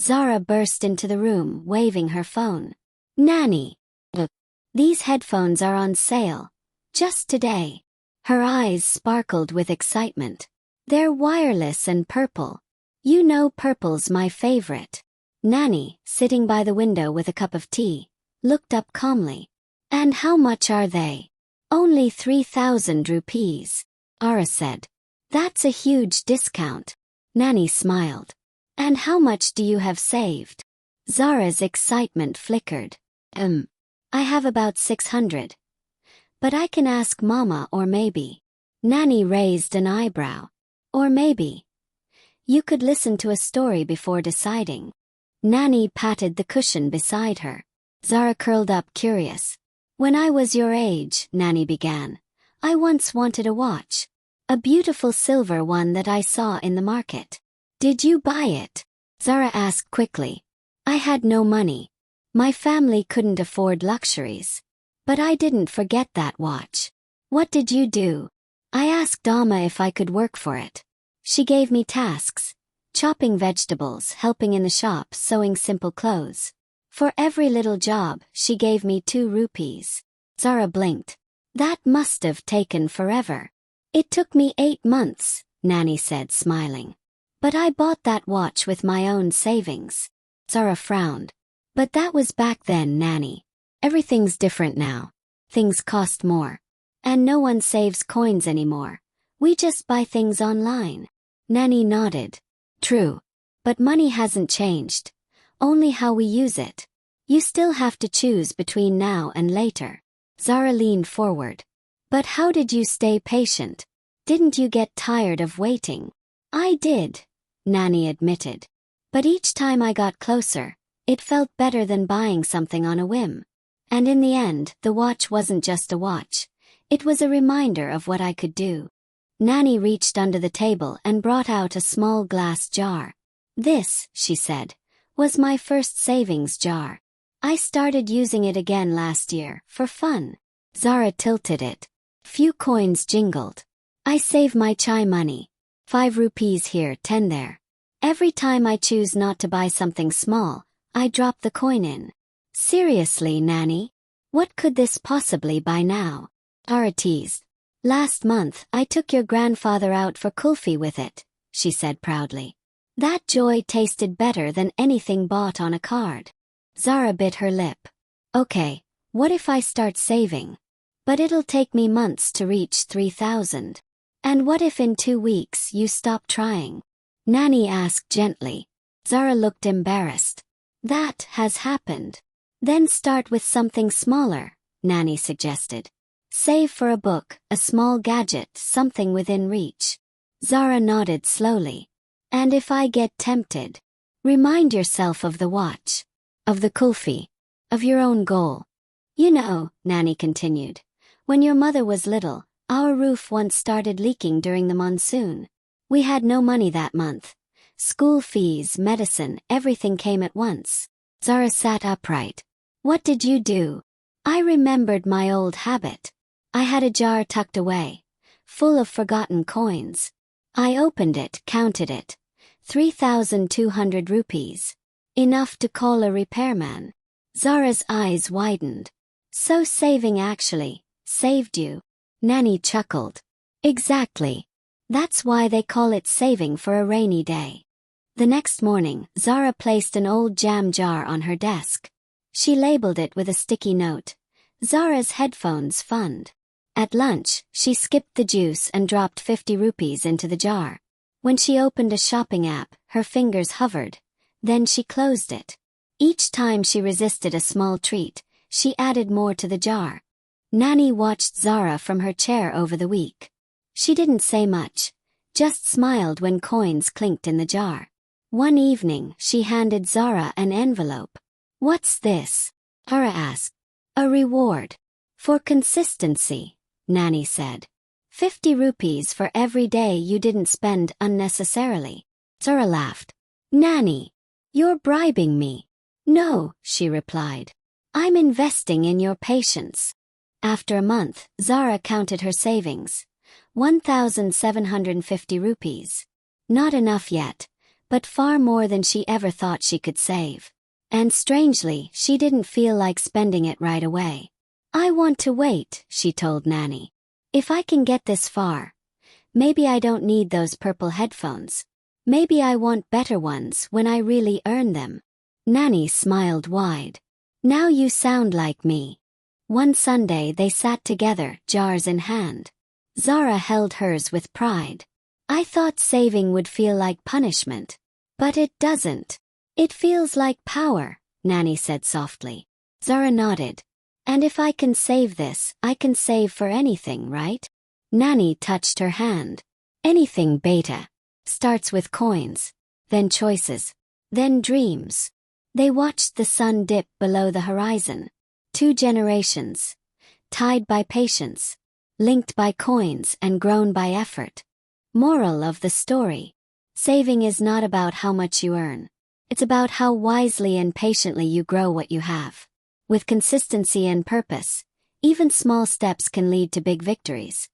Zara burst into the room, waving her phone. Nanny! These headphones are on sale. Just today. Her eyes sparkled with excitement. They're wireless and purple. You know purple's my favorite. Nanny, sitting by the window with a cup of tea, looked up calmly. And how much are they? Only 3,000 rupees, Zara said. That's a huge discount. Nanny smiled. And how much do you have saved? Zara's excitement flickered. I have about 600. But I can ask Mama or maybe. Nanny raised an eyebrow. Or maybe. You could listen to a story before deciding. Nanny patted the cushion beside her. Zara curled up, curious. When I was your age, Nanny began, I once wanted a watch. A beautiful silver one that I saw in the market. Did you buy it? Zara asked quickly. I had no money. My family couldn't afford luxuries. But I didn't forget that watch. What did you do? I asked Amma if I could work for it. She gave me tasks. Chopping vegetables, helping in the shop, sewing simple clothes. For every little job, she gave me 2 rupees. Zara blinked. That must have taken forever. It took me 8 months, Nanny said, smiling. But I bought that watch with my own savings. Zara frowned. But that was back then, Nanny. Everything's different now. Things cost more. And no one saves coins anymore. We just buy things online. Nanny nodded. True. But money hasn't changed. Only how we use it. You still have to choose between now and later. Zara leaned forward. But how did you stay patient? Didn't you get tired of waiting? I did, Nanny admitted. But each time I got closer, it felt better than buying something on a whim. And in the end, the watch wasn't just a watch. It was a reminder of what I could do. Nanny reached under the table and brought out a small glass jar. This, she said, was my first savings jar. I started using it again last year, for fun. Zara tilted it. Few coins jingled. I save my chai money. 5 rupees here, 10 there. Every time I choose not to buy something small, I drop the coin in. Seriously, Nanny? What could this possibly buy now? Zara teased. Last month, I took your grandfather out for kulfi with it, she said proudly. That joy tasted better than anything bought on a card. Zara bit her lip. Okay, what if I start saving? But it'll take me months to reach 3,000. And what if in 2 weeks you stop trying? Nanny asked gently. Zara looked embarrassed. That has happened. Then start with something smaller, Nanny suggested. Save for a book, a small gadget, something within reach. Zara nodded slowly. And if I get tempted? Remind yourself of the watch. Of the kulfi. Of your own goal. You know, Nanny continued, when your mother was little, our roof once started leaking during the monsoon. We had no money that month. School fees, medicine, everything came at once. Zara sat upright. What did you do? I remembered my old habit. I had a jar tucked away, full of forgotten coins. I opened it, counted it. 3,200 rupees. Enough to call a repairman. Zara's eyes widened. So saving actually saved you. Nanny chuckled. Exactly. That's why they call it saving for a rainy day. The next morning, Zara placed an old jam jar on her desk. She labeled it with a sticky note. Zara's Headphones Fund. At lunch, she skipped the juice and dropped 50 rupees into the jar. When she opened a shopping app, her fingers hovered. Then she closed it. Each time she resisted a small treat, she added more to the jar. Nanny watched Zara from her chair over the week. She didn't say much, just smiled when coins clinked in the jar. One evening, she handed Zara an envelope. What's this? Zara asked. A reward. For consistency, Nanny said. 50 rupees for every day you didn't spend unnecessarily. Zara laughed. Nanny, you're bribing me. No, she replied. I'm investing in your patience. After a month, Zara counted her savings. 1,750 rupees. Not enough yet, but far more than she ever thought she could save. And strangely, she didn't feel like spending it right away. "I want to wait," she told Nanny. "If I can get this far, maybe I don't need those purple headphones. Maybe I want better ones when I really earn them." Nanny smiled wide. "Now you sound like me." One Sunday they sat together, jars in hand. Zara held hers with pride. "I thought saving would feel like punishment. But it doesn't. It feels like power," Nanny said softly. Zara nodded. "And if I can save this, I can save for anything, right?" Nanny touched her hand. "Anything, beta. Starts with coins, then choices, then dreams." They watched the sun dip below the horizon. 2 generations, tied by patience, linked by coins and grown by effort. Moral of the story: saving is not about how much you earn. It's about how wisely and patiently you grow what you have. With consistency and purpose, even small steps can lead to big victories.